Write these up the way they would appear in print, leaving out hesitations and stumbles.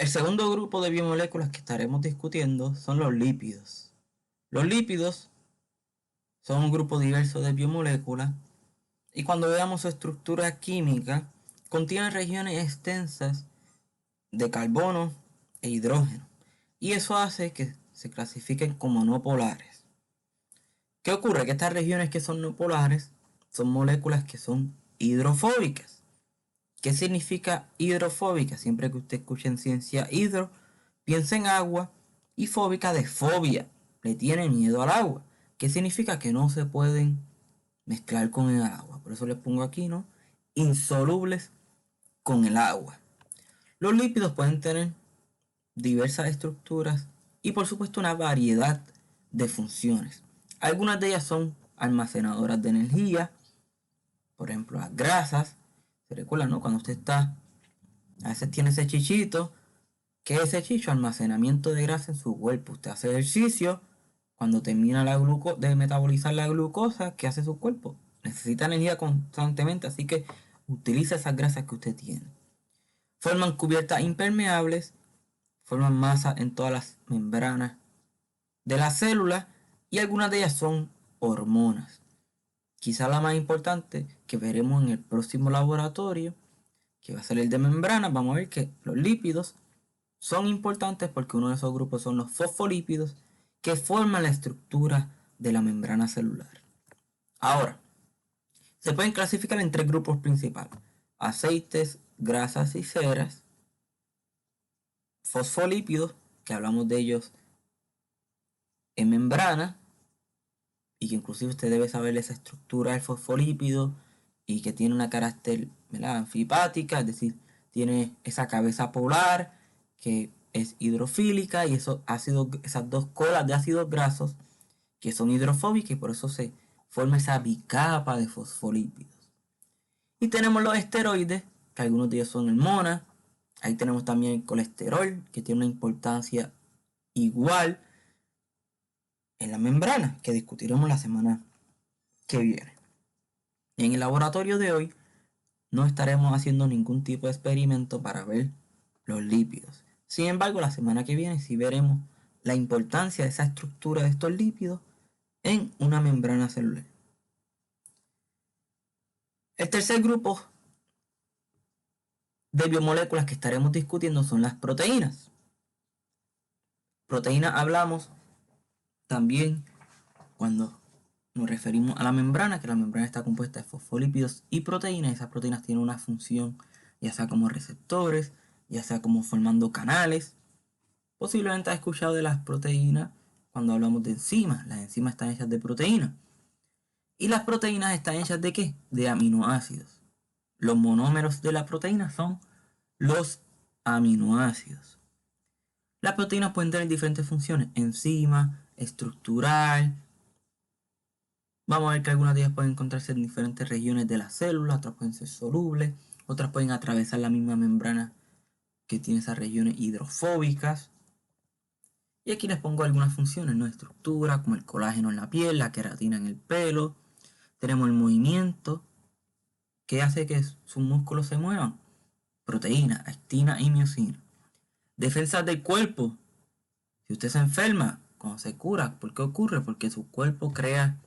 El segundo grupo de biomoléculas que estaremos discutiendo son los lípidos. Los lípidos son un grupo diverso de biomoléculas y cuando veamos su estructura química, contienen regiones extensas de carbono e hidrógeno y eso hace que se clasifiquen como no polares. ¿Qué ocurre? Que estas regiones que son no polares son moléculas que son hidrofóbicas. ¿Qué significa hidrofóbica? Siempre que usted escuche en ciencia hidro, piensa en agua y fóbica de fobia, le tiene miedo al agua. ¿Qué significa? Que no se pueden mezclar con el agua. Por eso les pongo aquí, ¿no? Insolubles con el agua. Los lípidos pueden tener diversas estructuras y por supuesto una variedad de funciones. Algunas de ellas son almacenadoras de energía, por ejemplo las grasas. Se recuerda, ¿no? Cuando usted está, a veces tiene ese chichito. ¿Qué es ese chicho? Almacenamiento de grasa en su cuerpo. Usted hace ejercicio, cuando termina de metabolizar la glucosa, ¿qué hace su cuerpo? Necesita energía constantemente, así que utiliza esas grasas que usted tiene. Forman cubiertas impermeables, forman masa en todas las membranas de las células y algunas de ellas son hormonas. Quizá la más importante que veremos en el próximo laboratorio, que va a ser el de membranas, vamos a ver que los lípidos son importantes porque uno de esos grupos son los fosfolípidos que forman la estructura de la membrana celular. Ahora, se pueden clasificar en tres grupos principales: aceites, grasas y ceras. Fosfolípidos, que hablamos de ellos en membrana, y que inclusive usted debe saber esa estructura del fosfolípido y que tiene una carácter, ¿verdad?, anfipática, es decir, tiene esa cabeza polar que es hidrofílica y esas dos colas de ácidos grasos que son hidrofóbicas y por eso se forma esa bicapa de fosfolípidos. Y tenemos los esteroides, que algunos de ellos son hormonas. Ahí tenemos también el colesterol, que tiene una importancia igual en la membrana, que discutiremos la semana que viene. En el laboratorio de hoy no estaremos haciendo ningún tipo de experimento para ver los lípidos. Sin embargo, la semana que viene sí veremos la importancia de esa estructura de estos lípidos en una membrana celular. El tercer grupo de biomoléculas que estaremos discutiendo son las proteínas. Proteínas hablamos también cuando nos referimos a la membrana, que la membrana está compuesta de fosfolípidos y proteínas. Esas proteínas tienen una función, ya sea como receptores, ya sea como formando canales. Posiblemente has escuchado de las proteínas cuando hablamos de enzimas. Las enzimas están hechas de proteínas. ¿Y las proteínas están hechas de qué? De aminoácidos. Los monómeros de la proteína son los aminoácidos. Las proteínas pueden tener diferentes funciones: enzima, estructural. Vamos a ver que algunas de ellas pueden encontrarse en diferentes regiones de la célula, otras pueden ser solubles, otras pueden atravesar la misma membrana que tiene esas regiones hidrofóbicas. Y aquí les pongo algunas funciones, ¿no? Estructura, como el colágeno en la piel, la queratina en el pelo. Tenemos el movimiento, que hace que sus músculos se muevan. Proteína, actina y miocina. Defensas del cuerpo. Si usted se enferma, cuando se cura, ¿por qué ocurre? Porque su cuerpo crea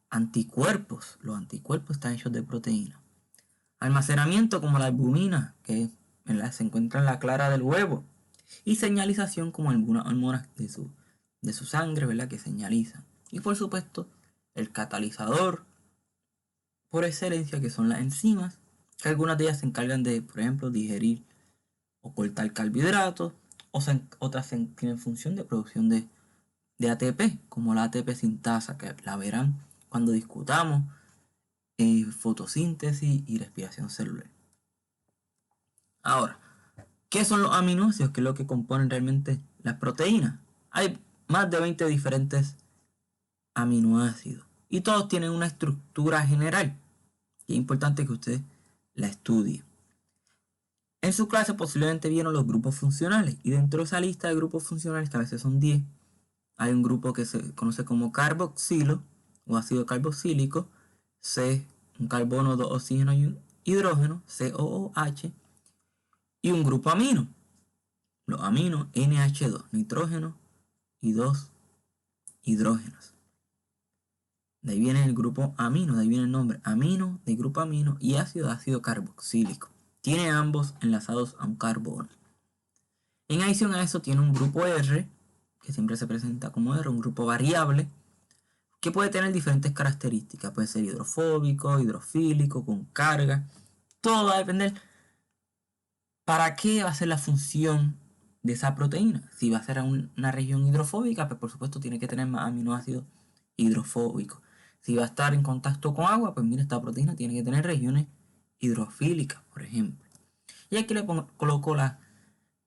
anticuerpos. Los anticuerpos están hechos de proteína. Almacenamiento, como la albumina, que se encuentra en la clara del huevo. Y señalización, como algunas hormonas de su sangre, ¿verdad?, que señalizan. Y por supuesto, el catalizador por excelencia, que son las enzimas, que algunas de ellas se encargan de, por ejemplo, digerir o cortar carbohidratos, otras tienen función de producción de ATP, como la ATP sintasa, que la verán cuando discutamos fotosíntesis y respiración celular. Ahora, ¿qué son los aminoácidos? ¿Qué es lo que componen realmente las proteínas? Hay más de 20 diferentes aminoácidos y todos tienen una estructura general y es importante que usted la estudie. En su clase posiblemente vieron los grupos funcionales y dentro de esa lista de grupos funcionales, que a veces son 10, hay un grupo que se conoce como carboxilo o ácido carboxílico, C, un carbono, 2 oxígenos y un hidrógeno, COOH, y un grupo amino. los aminos NH2, nitrógeno y 2 hidrógenos. De ahí viene el grupo amino, de ahí viene el nombre amino, del grupo amino, y ácido carboxílico. Tiene ambos enlazados a un carbono. En adición a eso tiene un grupo R, que siempre se presenta como R, un grupo variable, que puede tener diferentes características. Puede ser hidrofóbico, hidrofílico, con carga. Todo va a depender para qué va a ser la función de esa proteína. Si va a ser a una región hidrofóbica, pues por supuesto tiene que tener más aminoácidos hidrofóbicos. Si va a estar en contacto con agua, pues mira, esta proteína tiene que tener regiones hidrofílicas, por ejemplo. Y aquí le coloco la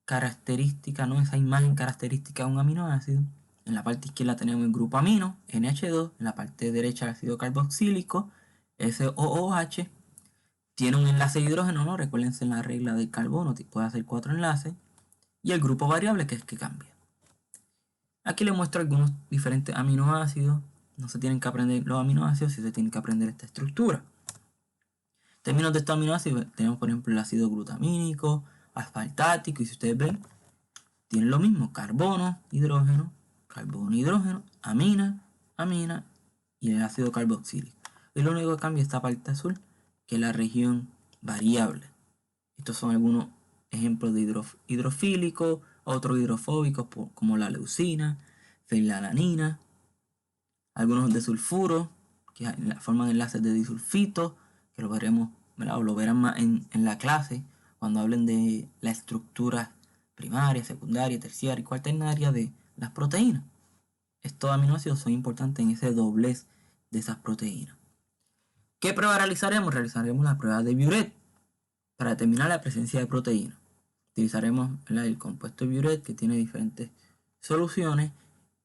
característica, ¿no? Esa imagen característica de un aminoácido. En la parte izquierda tenemos el grupo amino, NH2. En la parte derecha el ácido carboxílico, SOOH. Tiene un enlace de hidrógeno, ¿no? Recuérdense en la regla del carbono, puede hacer 4 enlaces. Y el grupo variable, que es que cambia. Aquí les muestro algunos diferentes aminoácidos. No se tienen que aprender los aminoácidos, sí se tienen que aprender esta estructura. En términos de estos aminoácidos, tenemos por ejemplo el ácido glutamínico, aspartático, y si ustedes ven, tienen lo mismo: carbono, hidrógeno, amina, amina y el ácido carboxílico. Y lo único que cambia es esta parte azul, que es la región variable. Estos son algunos ejemplos de hidrofílicos, otros hidrofóbicos como la leucina, fenilalanina, algunos de sulfuro, que forman enlaces de disulfito, que lo veremos, ¿verdad? O lo verán más en la clase cuando hablen de la estructura primaria, secundaria, terciaria y cuaternaria de las proteínas. Estos aminoácidos son importantes en ese doblez de esas proteínas. ¿Qué prueba realizaremos? Realizaremos la prueba de Biuret para determinar la presencia de proteínas. Utilizaremos el compuesto de Biuret, que tiene diferentes soluciones,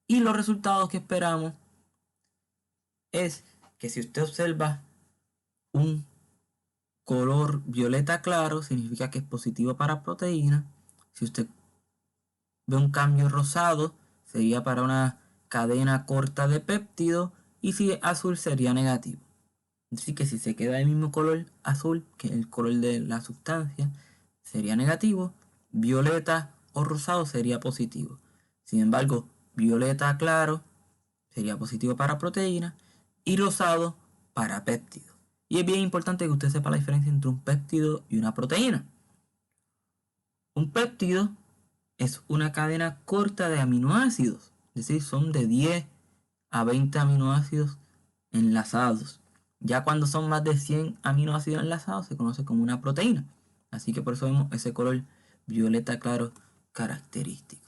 y los resultados que esperamos es que si usted observa un color violeta claro, significa que es positivo para proteína. Si usted ve un cambio rosado, sería para una cadena corta de péptido, y si es azul sería negativo. Así que si se queda el mismo color azul que el color de la sustancia, sería negativo. Violeta o rosado sería positivo. Sin embargo, violeta claro sería positivo para proteína y rosado para péptido. Y es bien importante que usted sepa la diferencia entre un péptido y una proteína. Un péptido es una cadena corta de aminoácidos, es decir, son de 10 a 20 aminoácidos enlazados. Ya cuando son más de 100 aminoácidos enlazados se conoce como una proteína. Así que por eso vemos ese color violeta claro característico.